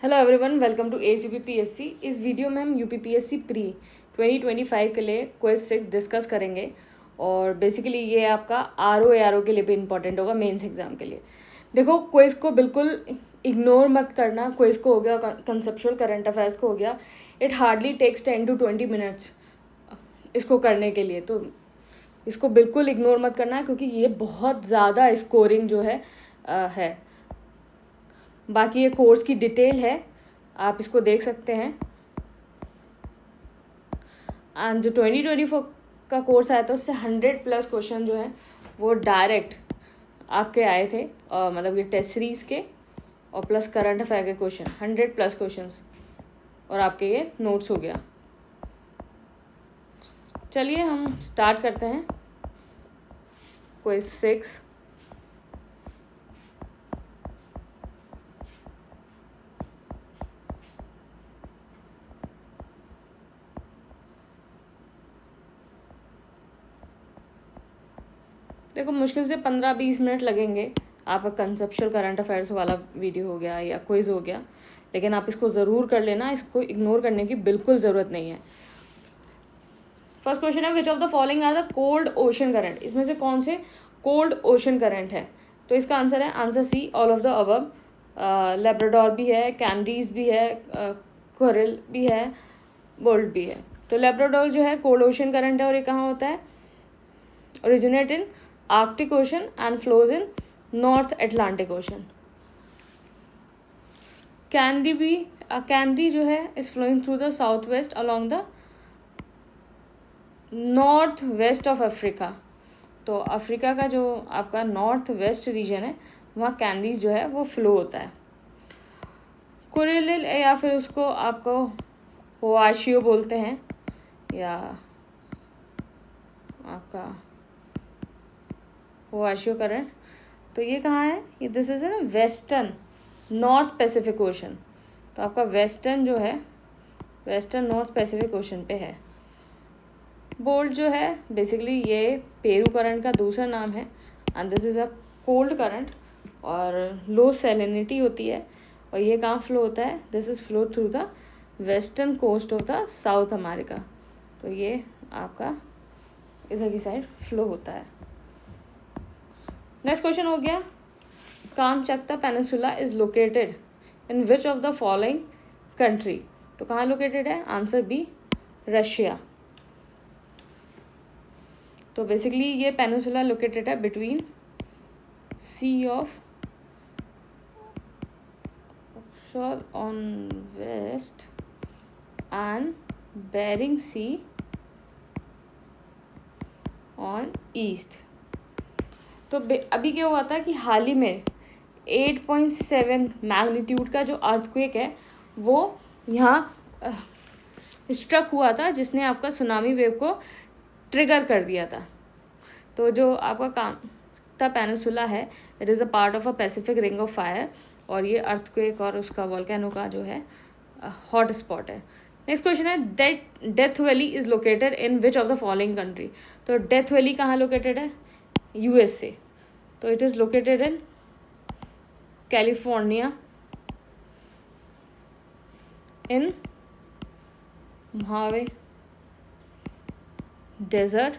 Hello everyone, welcome to Edge UPPSC. इस video में हम यूपीपीएससी प्री 2025 के लिए क्विज 6 डिस्कस करेंगे और बेसिकली ये आपका आर के लिए भी इम्पॉर्टेंट होगा मेंस एग्जाम के लिए। देखो, क्विज को बिल्कुल इग्नोर मत करना। क्विज को हो गया, कंसेप्चुअल करंट अफेयर्स को हो गया, it hardly takes 10 to 20 minutes इसको करने के लिए, तो इसको बिल्कुल इग्नोर मत करना क्योंकि ये बहुत ज़्यादा स्कोरिंग जो है। बाकी ये कोर्स की डिटेल है, आप इसको देख सकते हैं। एंड जो 2024 का कोर्स आया था उससे 100+ क्वेश्चन जो हैं वो डायरेक्ट आपके आए थे, मतलब ये टेस्ट सीरीज़ के और प्लस करंट अफेयर के क्वेश्चन, 100+ क्वेश्चंस और आपके ये नोट्स हो गया। चलिए हम स्टार्ट करते हैं क्विज 6। देखो, मुश्किल से 15-20 मिनट लगेंगे। आपका कंसेप्चुअल करंट अफेयर्स वाला वीडियो हो गया या क्विज हो गया, लेकिन आप इसको ज़रूर कर लेना, इसको इग्नोर करने की बिल्कुल ज़रूरत नहीं है। फर्स्ट क्वेश्चन है, which of the following are the cold ocean current. इसमें से कौन से कोल्ड ओशन करंट है? तो इसका आंसर है answer C, all of the above. Labrador भी है, कैनरीज भी है, कोरल भी है, बोल्ट भी है। तो लेब्राडोर जो है कोल्ड ओशन करंट है और ये कहाँ होता है? Originate in Arctic ocean and flows in North Atlantic ocean. Canary जो है is flowing through the south west along the north west of Africa. तो अफ्रीका का जो आपका नॉर्थ वेस्ट रीजन है वहाँ कैनरीज जो है वो फ्लो होता है। कुरिल या फिर उसको आपको होआशियो बोलते हैं, या आपका होआशियो करंट। तो ये कहाँ है? ये this is in western north Pacific ocean. तो आपका वेस्टर्न जो है वेस्टर्न नॉर्थ पैसिफिक ओशन पे है। बोल्ट जो है बेसिकली ये पेरू करंट का दूसरा नाम है and this is a cold current और लो सैलिनिटी होती है और ये कहाँ फ्लो होता है? This is flow through the western coast of the South America. तो ये आपका इधर की साइड फ्लो होता है। नेक्स्ट क्वेश्चन हो गया, Kamchatka peninsula is located in which of the following country. तो कहाँ लोकेटेड है? Answer B, Russia. तो बेसिकली ये पेनिसुला लोकेटेड है between sea of offshore on west and Bering Sea on east. तो अभी क्या हुआ था कि हाल ही में 8.7 मैग्नीट्यूड का जो अर्थक्वेक है वो यहाँ स्ट्रक हुआ था, जिसने आपका सुनामी वेव को ट्रिगर कर दिया था। तो जो आपका कामचक्ता पेनिसुला है it is a part of a Pacific ring of fire और ये अर्थक्वेक और उसका वोल्केनो का जो है हॉट स्पॉट है। नेक्स्ट क्वेश्चन है, Death Valley is located in which of the following country. तो डेथ वैली कहाँ लोकेटेड है? यूएसए। तो it is located in California in Mojave desert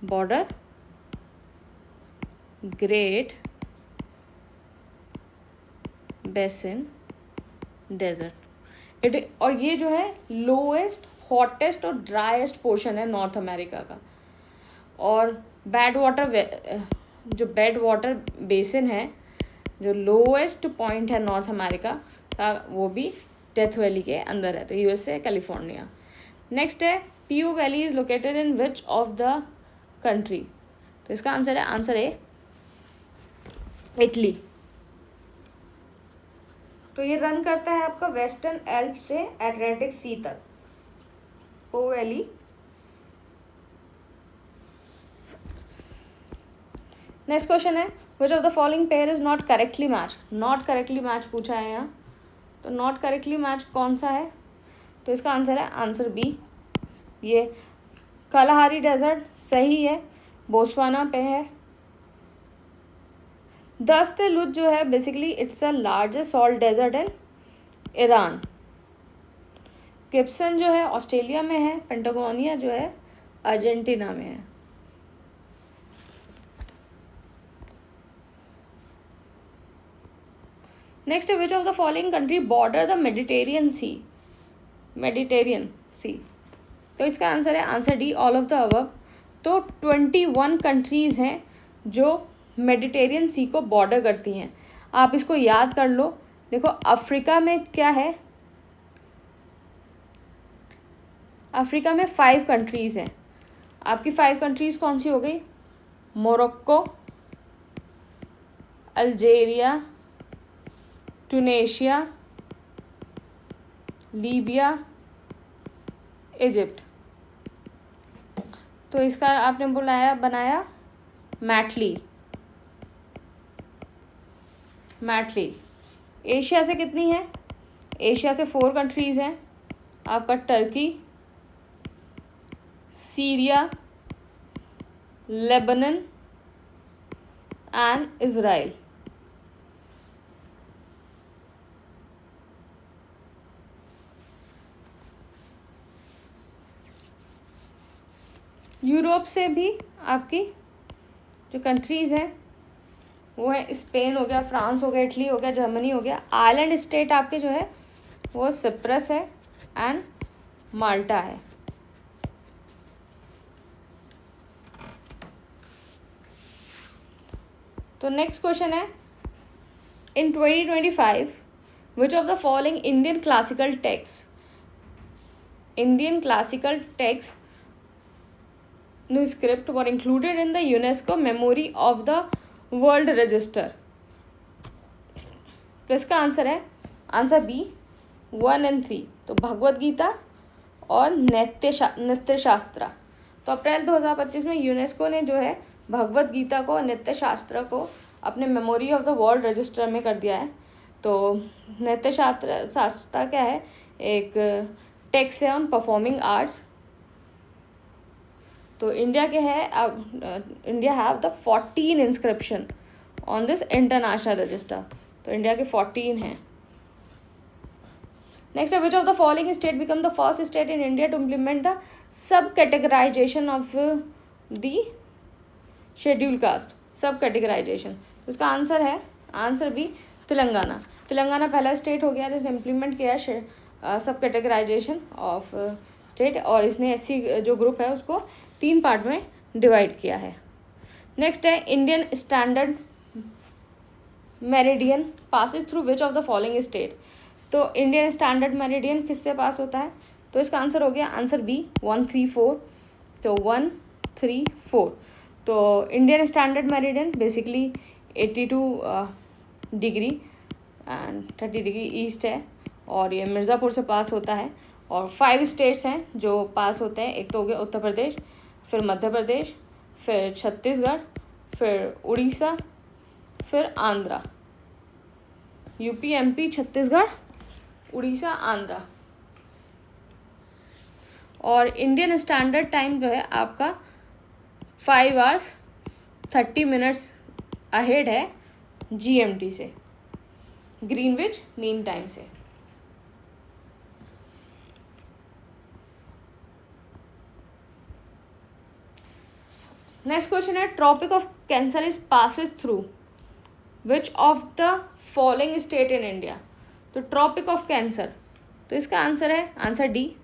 border Great Basin desert. और ये जो है लोएस्ट हॉटेस्ट और ड्राइएस्ट पोर्शन है नॉर्थ अमेरिका का। और जो बेड वाटर बेसिन है, जो लोएस्ट पॉइंट है नॉर्थ अमेरिका का, वो भी डेथ वैली के अंदर है। तो यूएसए, कैलिफोर्निया। नेक्स्ट है, PO valley is located in which of the country. तो इसका आंसर है आंसर ए, इटली। तो ये रन करता है आपका वेस्टर्न एल्प से एड्रियाटिक सी तक, पो वैली। नेक्स्ट क्वेश्चन है, which of the following pair is not correctly match. Not correctly match पूछा है यहाँ। तो नॉट करेक्टली मैच कौन सा है? तो इसका आंसर है आंसर बी, ये कालाहारी डेजर्ट सही है, बोस्वाना पे है। दस्त लुज जो है basically it's a largest salt desert in Iran. Gibson जो है ऑस्ट्रेलिया में है, पेंटागोनिया जो है अर्जेंटीना में है। Next, which of the following country border the Mediterranean sea. तो इसका आंसर है answer D, all of the above. तो 21 कंट्रीज हैं जो मेडिटेरियन सी को बॉर्डर करती हैं। आप इसको याद कर लो। देखो अफ्रीका में क्या है, अफ्रीका में 5 कंट्रीज़ हैं। आपकी 5 कंट्रीज़ कौन सी हो गई? Morocco, Algeria, Tunisia, Libya, Egypt. तो इसका आपने बनाया मैटली। एशिया से कितनी है? एशिया से 4 कंट्रीज़ हैं आपका, Turkey, Syria, Lebanon and Israel. Europe से भी आपकी जो कंट्रीज़ हैं वो है स्पेन हो गया, फ्रांस हो गया, इटली हो गया, जर्मनी हो गया। आइलैंड स्टेट आपके जो है वो सिप्रस है एंड माल्टा है। तो नेक्स्ट क्वेश्चन है, इन 2025 विच of the following Indian classical text manuscript were included in the UNESCO Memory of the World Register। तो इसका आंसर है आंसर बी, 1 and 3। तो भगवत गीता और नित्य शास्त्र। तो अप्रैल 2025 में यूनेस्को ने जो है भगवत गीता को और नित्य शास्त्र को अपने memory of the world register में कर दिया है। तो नित्य शास्त्र क्या है? एक टेक्स्ट है ऑन परफॉर्मिंग आर्ट्स। तो इंडिया के है India have the 14 inscription on this international register. तो इंडिया के 14 हैं। Next, which of the following state become the first state in India to implement the sub categorisation of the schedule caste. Sub categorisation, इसका answer है answer B, Telangana. Telangana पहला state हो गया जिसने implement किया सब कैटेगराइजेशन ऑफ स्टेट, और इसने एससी जो ग्रुप है उसको 3 पार्ट में डिवाइड किया है। नेक्स्ट है, Indian standard meridian passes through which of the following state. तो इंडियन स्टैंडर्ड मेरिडियन किससे पास होता है? तो इसका आंसर हो गया आंसर बी, 134। तो 134। तो Indian standard meridian basically 82 degree and 30 degree east है, और ये मिर्ज़ापुर से पास होता है। और 5 स्टेट्स हैं जो पास होते हैं। एक तो हो गया उत्तर प्रदेश, फिर मध्य प्रदेश, फिर छत्तीसगढ़, फिर उड़ीसा, फिर आंध्रा। UP, MP, Chhattisgarh, Orissa, Andhra. और इंडियन स्टैंडर्ड टाइम जो है आपका 5 hours 30 minutes अहेड है जीएमटी से, ग्रीनविच मीन टाइम से। नेक्स्ट क्वेश्चन है, tropic of cancer is passes through which of the following state in India. तो ट्रॉपिक ऑफ कैंसर, तो इसका आंसर है आंसर डी,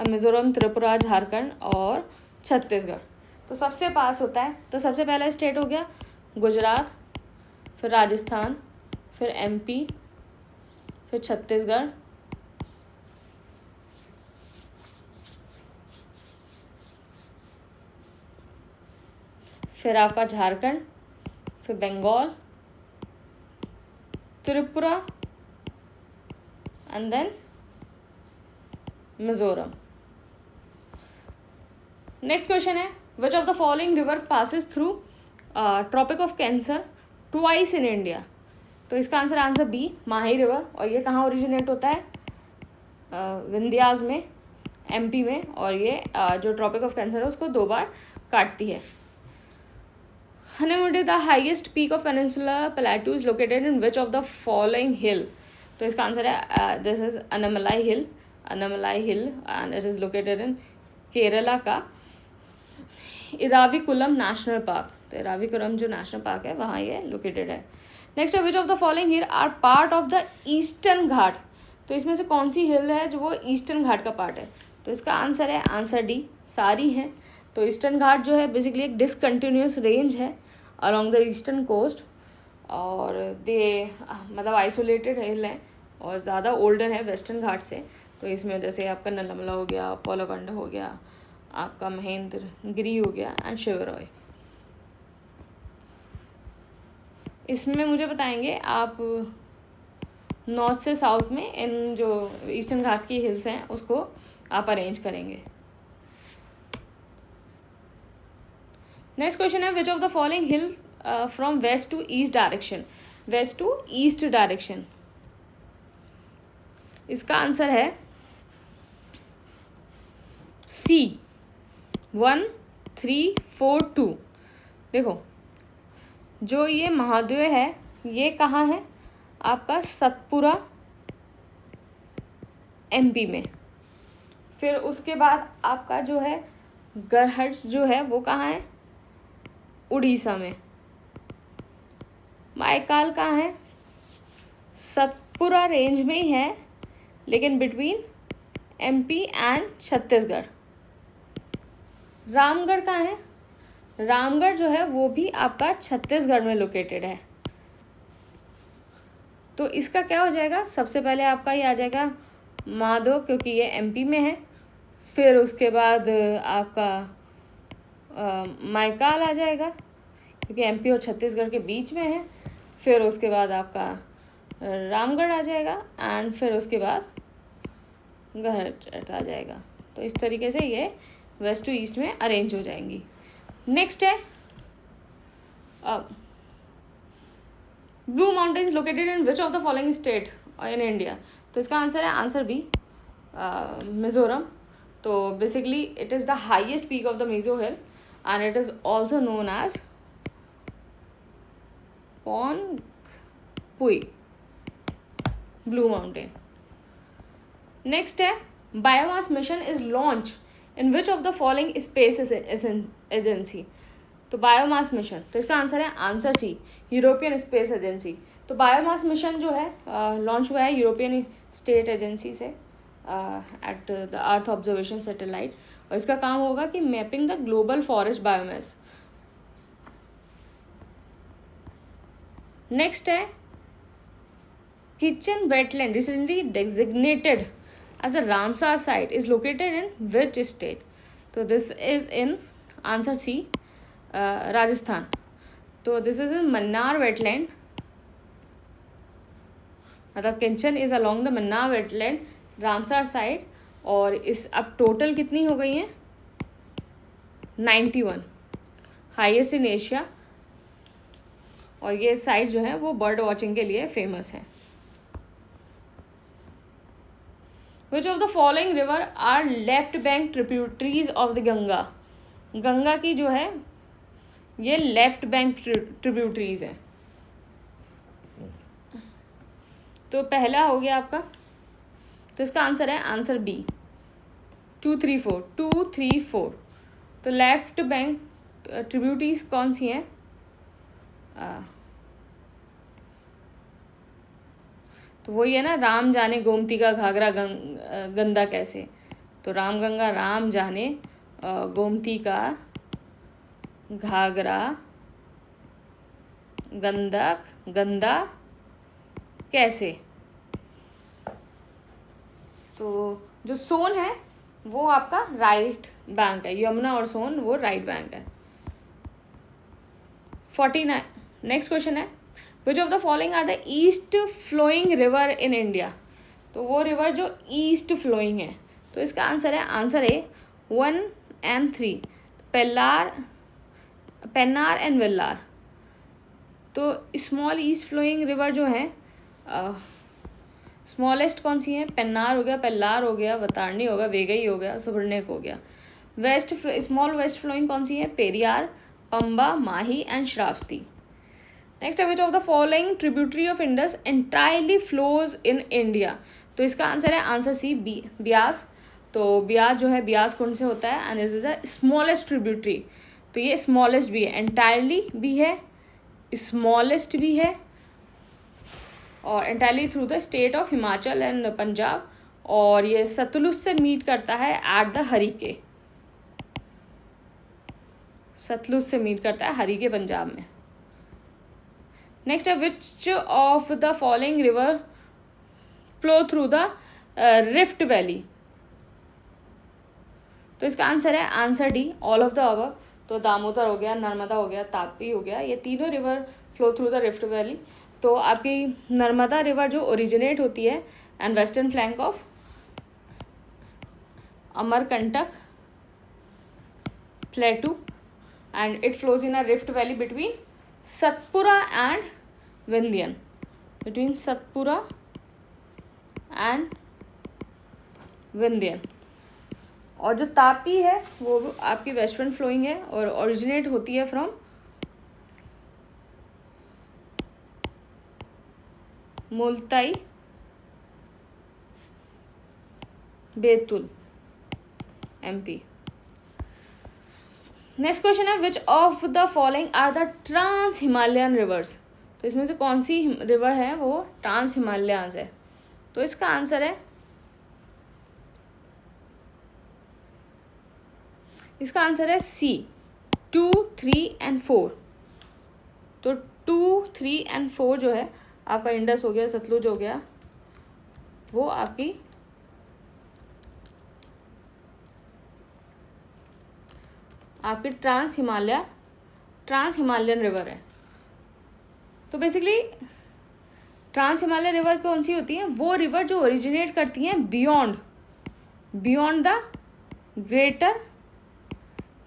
मिजोरम, त्रिपुरा, झारखंड और छत्तीसगढ़। तो सबसे पास होता है। तो सबसे पहला स्टेट हो गया गुजरात, फिर राजस्थान, फिर एमपी, फिर छत्तीसगढ़, फिर आपका झारखंड, फिर Bengal, Tripura and then Mizoram. Next question है, which of the following river passes through Tropic of Cancer twice in India. तो इसका आंसर बी, माही रिवर। और ये कहाँ ओरिजिनेट होता है? विंध्यास में, एमपी में। और ये जो ट्रॉपिक ऑफ कैंसर है उसको 2 बार काटती है। Hanamudi, the highest peak of Peninsular Plateau, is located in which of the following hill? तो इसका आंसर है this is Anamalai hill and it is located in Kerala का इराविकुलम नेशनल पार्क। तो इराविकुलम जो नेशनल पार्क है वहाँ ये लोकेटेड है। नेक्स्ट है which of the following hill are part of the eastern Ghat. तो इसमें से कौन सी हिल है जो वो ईस्टर्न घाट का पार्ट है। तो इसका आंसर है आंसर डी, सारी हैं। तो ईस्टर्न घाट जो है बेसिकली एक डिसकंटिन्यूस रेंज है अलॉन्ग द ईस्टर्न कोस्ट, और दे मतलब आइसोलेटेड हिल हैं और ज़्यादा ओल्डर है वेस्टर्न घाट से। तो इसमें जैसे आपका नल्लमला हो गया, पोलोगंड हो गया, आपका महेंद्रगिरी हो गया एंड शिवरॉय। इसमें मुझे बताएंगे आप नॉर्थ से साउथ में इन जो ईस्टर्न घाट्स की हिल्स हैं उसको आप अरेंज करेंगे। नेक्स्ट क्वेश्चन है which of the following hill from west to east direction. West to east direction, इसका आंसर है सी 1 3 4 2। देखो जो ये महाद्वीप है ये कहाँ है, आपका सतपुरा एमपी में। फिर उसके बाद आपका जो है गरहट्स जो है वो कहाँ है, उड़ीसा में। माइकाल कहाँ है, सतपुरा रेंज में ही है लेकिन between MP and Chhattisgarh. Ramgarh कहाँ है, रामगढ़ जो है वो भी आपका छत्तीसगढ़ में लोकेटेड है। तो इसका क्या हो जाएगा, सबसे पहले आपका ये आ जाएगा माधो क्योंकि ये एमपी में है। फिर उसके बाद आपका माइकाल आ जाएगा क्योंकि एमपी और छत्तीसगढ़ के बीच में है। फिर उसके बाद आपका रामगढ़ आ जाएगा एंड फिर उसके बाद गरहट आ जाएगा। तो इस तरीके से ये वेस्ट टू ईस्ट में अरेंज हो जाएंगी। नेक्स्ट है Blue Mountains located in which of the following state in India. तो इसका आंसर है आंसर बी, मिजोरम। तो basically it is the highest peak of the Mizo hill and it is also known as Phawngpui Blue Mountain. Next है biomass mission is launch in which of the following space agency. तो biomass mission, तो इसका answer है answer C, European Space agency. तो biomass mission जो है launch हुआ है यूरोपियन स्टेट एजेंसी से at the earth observation satellite, और इसका काम होगा कि mapping the global forest biomass. Next है Khichan wetland recently designated at the Ramsar site is located in which state. तो this is in answer C, Rajasthan. तो this is in Mannar wetland, मतलब Khichan is along the Mannar wetland Ramsar site. और इस अब total कितनी हो गई हैं, 91, हाईएस्ट इन एशिया। और ये साइट जो है वो बर्ड वॉचिंग के लिए फेमस है। Which of the following river are left bank tributaries of the Ganga. Ganga की जो है ये लेफ्ट बैंक ट्रिब्यूटरीज हैं। तो पहला हो गया आपका, तो इसका आंसर है आंसर बी 2 3 4 2 3 4। तो लेफ्ट बैंक ट्रिब्यूटरीज कौन सी हैं, तो वही है ना, राम जाने गोमती का घाघरा गंदा कैसे। तो राम गंगा राम जाने गोमती का घाघरा गंदा कैसे। तो जो सोन है वो आपका राइट बैंक है, यमुना और सोन वो राइट बैंक है। 49 नेक्स्ट क्वेश्चन है which of the following are the east flowing river in India. तो वो रिवर जो ईस्ट फ्लोइंग है, तो इसका आंसर है answer A 1 and 3, Pennar and Vellar. तो स्मॉल ईस्ट फ्लोइंग रिवर जो है स्मॉलेस्ट कौन सी है, पेन्नार हो गया, पेल्लार हो गया, वतारनी हो गया, वेगई हो गया, सुब्रनेक हो गया। स्मॉल वेस्ट फ्लोइंग कौन सी है, पेरियार, पंबा, माही एंड श्रावस्ती। नेक्स्ट है which of the following tributary of Indus entirely flows in India. तो इसका आंसर है आंसर सी ब्यास। तो ब्यास जो है ब्यास कुंड से होता है and this is the smallest tributary. तो ये स्मॉलेस्ट भी है, एंटायरली भी है, स्मॉलेस्ट भी है, और entirely through the state of Himachal and Punjab, और ये सतलुज से मीट करता है एट द हरिके, सतलुज से मीट करता है हरिके पंजाब में। नेक्स्ट है which of the following river flow through the rift valley. तो इसका आंसर है answer D all of the above. तो दामोदर हो गया, नर्मदा हो गया, तापी हो गया, ये तीनों river flow through the rift valley. तो आपकी नर्मदा रिवर जो ओरिजिनेट होती है and western flank of Amarkantak प्लेटू and it flows in a rift valley between Satpura and Vindhyan, between Satpura and Vindhyan. और जो तापी है वो आपकी वेस्टर्न फ्लोइंग है और ओरिजिनेट होती है from Multai Betul MP. Next question है which of the following are the trans Himalayan rivers. तो इसमें से कौन सी रिवर है वो ट्रांस हिमालयंस है। तो इसका आंसर है, इसका आंसर है सी 2, 3 एंड 4। तो 2, 3 एंड 4 जो है आपका इंडस हो गया, सतलुज हो गया, वो आपकी ट्रांस हिमालयन रिवर है। तो बेसिकली ट्रांस हिमालयन रिवर कौन सी होती है, वो रिवर जो ओरिजिनेट करती हैं beyond the greater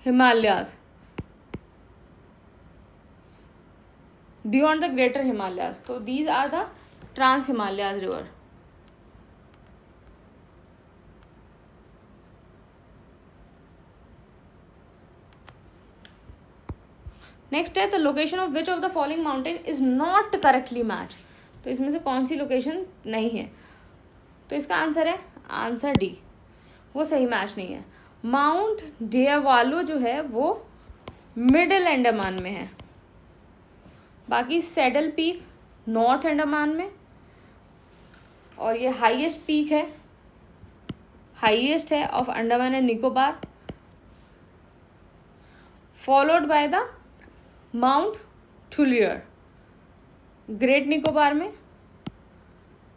Himalayas, beyond the greater Himalayas. तो these are the trans Himalayas river. Next है the location of which of the following mountain is not correctly match. तो इसमें से कौन सी लोकेशन नहीं है। तो इसका आंसर है आंसर डी, वो सही मैच नहीं है। माउंट डियावालो जो है वो मिडिल अंडमान में है, बाकी सैडल पीक नॉर्थ अंडमान में, और ये हाईएस्ट पीक है, हाईएस्ट है of Andaman and Nicobar, followed by the Mount Thuillier Great Nicobar में,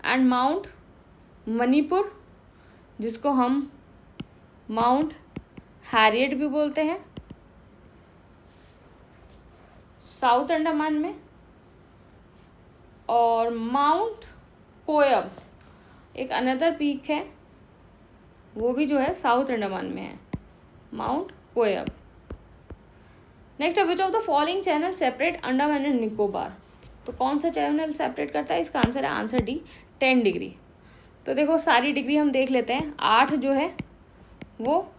एंड माउंट मणिपुर जिसको हम माउंट हैरियट भी बोलते हैं साउथ अंडमान में, और माउंट कोयब एक अनदर पीक है, वो भी जो है साउथ अंडमान में है, माउंट कोयब। नेक्स्ट है which of the following channel separate Andaman and Nicobar. तो कौन सा चैनल सेपरेट करता है, इसका आंसर है आंसर डी 10 डिग्री। तो देखो सारी डिग्री हम देख लेते हैं। 8 जो है वो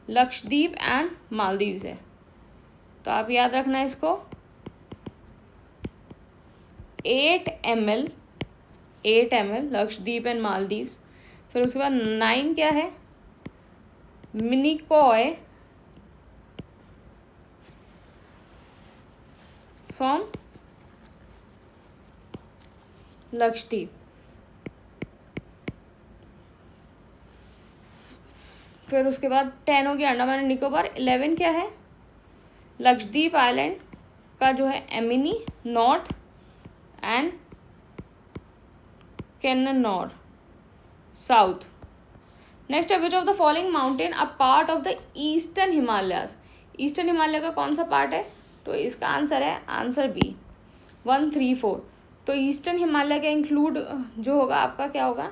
लक्षद्वीप एंड मालदीव्स है, तो आप याद रखना इसको 8 ml लक्षद्वीप एंड मालदीव्स। फिर उसके बाद 9 क्या है, मिनिकॉय फ्रॉम लक्षद्वीप। फिर उसके बाद 10 हो गया अंडमान एंड निकोबार। 11 क्या है, लक्षद्वीप आइलैंड का जो है एमिनी नॉर्थ एंड कैननौर साउथ। नेक्स्ट है which of the following mountain a part of the eastern Himalayas. Eastern Himalaya का कौन सा पार्ट है, तो इसका आंसर है आंसर बी 1, 3, 4। तो ईस्टर्न हिमालय का इंक्लूड जो होगा आपका क्या होगा,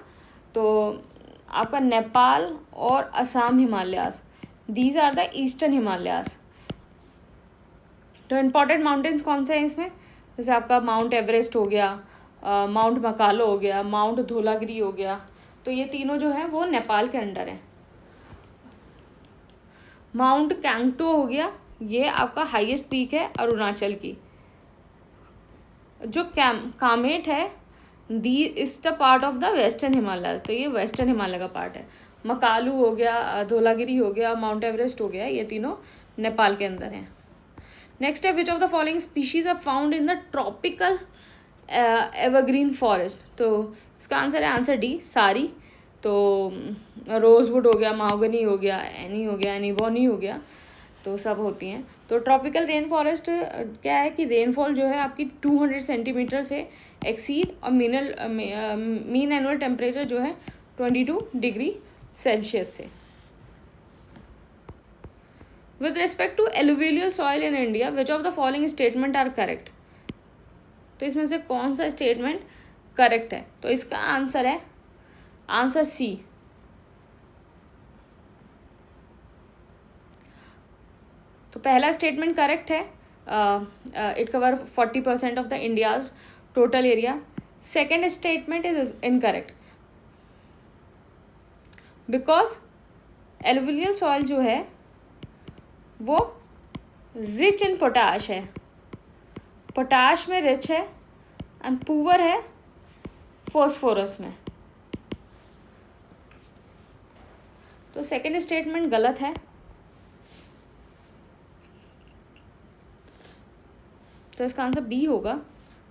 तो आपका नेपाल और Assam Himalayas, these are the eastern Himalayas. तो इम्पॉर्टेंट माउंटेन्स कौन से हैं इसमें, जैसे आपका माउंट एवरेस्ट हो गया, माउंट मकालो हो गया, माउंट धौलागिरी हो गया, तो ये तीनों जो है वो नेपाल के अंडर है। माउंट कैंगटो हो गया, ये आपका हाईएस्ट पीक है अरुणाचल की। जो कामेट है the is the part of the western Himalaya, तो ये वेस्टर्न हिमालय का पार्ट है। मकालू हो गया, धौलागिरी हो गया, माउंट एवरेस्ट हो गया, ये तीनों नेपाल के अंदर हैं। नेक्स्ट है which of the following species are found in the tropical evergreen forest, तो इसका आंसर है आंसर डी सारी। तो रोजवुड हो गया, माहोगनी हो गया, एनी हो गया, एनीबॉनी हो गया, तो सब होती हैं। तो ट्रॉपिकल रेन फॉरेस्ट क्या है कि रेनफॉल जो है आपकी 200 सेंटीमीटर से एक्सीड, और मीन एनुअल टेम्परेचर जो है 22 डिग्री सेल्सियस से। With respect to alluvial soil in India which of the following statement are correct, तो इसमें से कौन सा स्टेटमेंट करेक्ट है, तो इसका आंसर है आंसर सी। तो पहला स्टेटमेंट करेक्ट है, it cover 40% of the India's total area. Second statement is incorrect because alluvial soil जो है वो रिच इन पोटाश है, पोटाश में रिच है, एंड पुअर है फॉस्फोरस में। तो सेकेंड स्टेटमेंट गलत है, तो इसका आंसर बी होगा।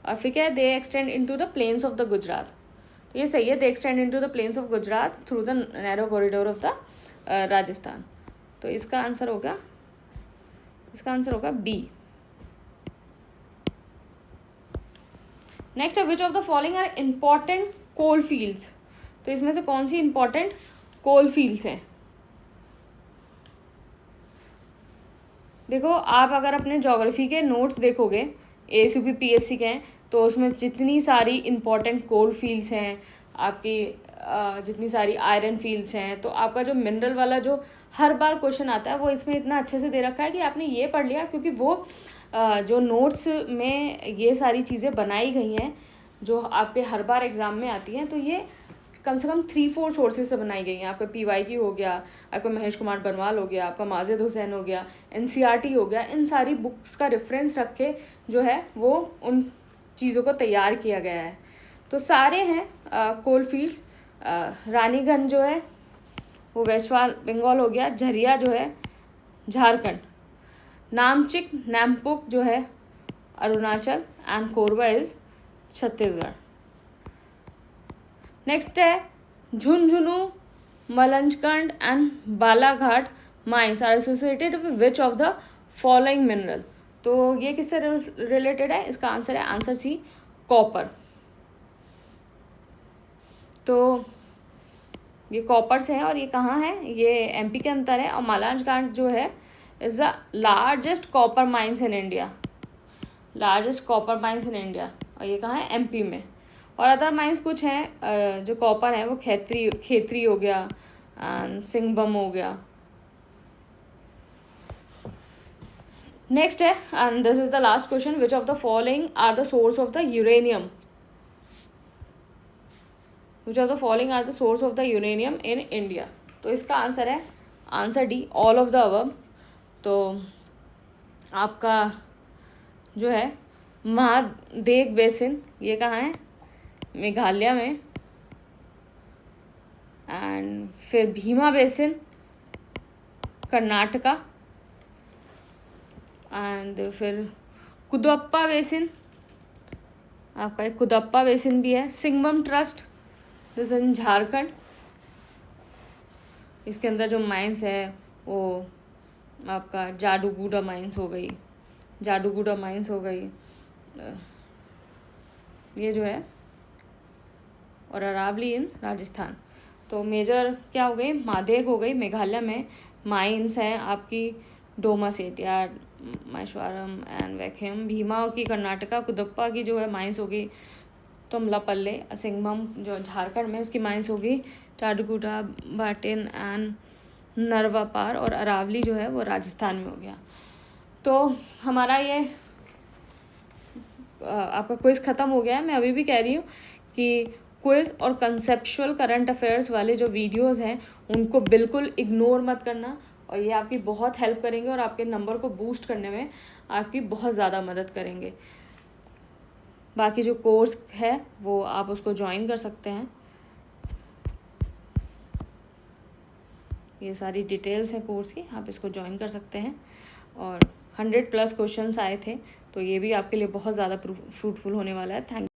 और फिर क्या है, they extend into the plains of the Gujarat, तो ये सही है, they extend into the plains of Gujarat through the narrow corridor of the Rajasthan. तो इसका आंसर होगा बी। नेक्स्ट है which of the following are important coal fields, तो इसमें से कौन सी इंपॉर्टेंट कोल फील्ड्स हैं। देखो आप अगर अपने ज्योग्राफी के नोट्स देखोगे, ASUP PSC के हैं, तो उसमें जितनी सारी इंपॉर्टेंट कोल फील्ड्स हैं आपकी, जितनी सारी आयरन फील्ड्स हैं, तो आपका जो मिनरल वाला जो हर बार क्वेश्चन आता है वो इसमें इतना अच्छे से दे रखा है कि आपने ये पढ़ लिया, क्योंकि वो जो नोट्स में ये सारी चीज़ें बनाई गई हैं जो आपके हर बार एग्ज़ाम में आती हैं, तो ये कम से कम 3-4 सोर्सेज से बनाई गई हैं। आपका PYQ हो गया, आपका महेश कुमार बनवाल हो गया, आपका माजिद हुसैन हो गया, NCERT हो गया, इन सारी बुक्स का रेफरेंस रख के जो है वो उन चीज़ों को तैयार किया गया है। तो सारे हैं कोल फील्ड्स। रानीगंज जो है वो वेस्ट बंगाल हो गया, झरिया जो है झारखंड, नामचिक नामपुक जो है Arunachal, and Korba is Chhattisgarh. Next है Jhunjhunu, Malanjkhand and Balaghat mines are associated with which of the following mineral, तो ये किससे रिलेटेड है, इसका आंसर है आंसर सी कॉपर। तो ये कॉपर से है और ये कहाँ है, ये MP के अंदर है। और मलंजकंड जो है is the largest copper mines in India, largest copper mines in India, और ये कहाँ है, MP में। और अदर माइंस कुछ हैं जो कॉपर है वो खेतरी हो गया एंड सिंगबम हो गया। नेक्स्ट है, and this is the last question, which of the following are the source of the uranium, which of the following are the source of the uranium in India, तो इसका answer है answer D all of the above. तो आपका जो है Mahadev basin, ये कहाँ है, मेघालय में, एंड फिर भीमा बेसिन कर्नाटका, एंड फिर कुदप्पा बेसिन, आपका एक कुदप्पा बेसिन भी है। सिंगबम ट्रस्ट दिस इन झारखंड, इसके अंदर जो माइंस है वो आपका जाडूगुड़ा माइंस हो गई, ये जो है, और अरावली इन राजस्थान। तो मेजर क्या हो गई, मादेग हो गई मेघालय में, माइंस हैं आपकी डोमासेटिया, मैश्वारम एंड वैखेम। भीमा की कर्नाटका, कुदप्पा की जो है माइंस होगी तुमलापल्ले। सिंगबम जो झारखंड में, इसकी माइंस होगी चाडगुडा, बाटिन एंड नरवापार। और अरावली जो है वो राजस्थान में हो गया। तो हमारा ये आपका क्विज़ ख़त्म हो गया है। मैं अभी भी कह रही हूँ कि क्विज़ और कंसेप्चुअल करंट अफेयर्स वाले जो वीडियोस हैं उनको बिल्कुल इग्नोर मत करना, और ये आपकी बहुत हेल्प करेंगे और आपके नंबर को बूस्ट करने में आपकी बहुत ज़्यादा मदद करेंगे। बाकी जो कोर्स है वो आप उसको ज्वाइन कर सकते हैं। ये सारी डिटेल्स हैं कोर्स की, आप इसको ज्वाइन कर सकते हैं। और 100+ क्वेश्चंस आए थे, तो ये भी आपके लिए बहुत ज़्यादा फ्रूटफुल होने वाला है। थैंक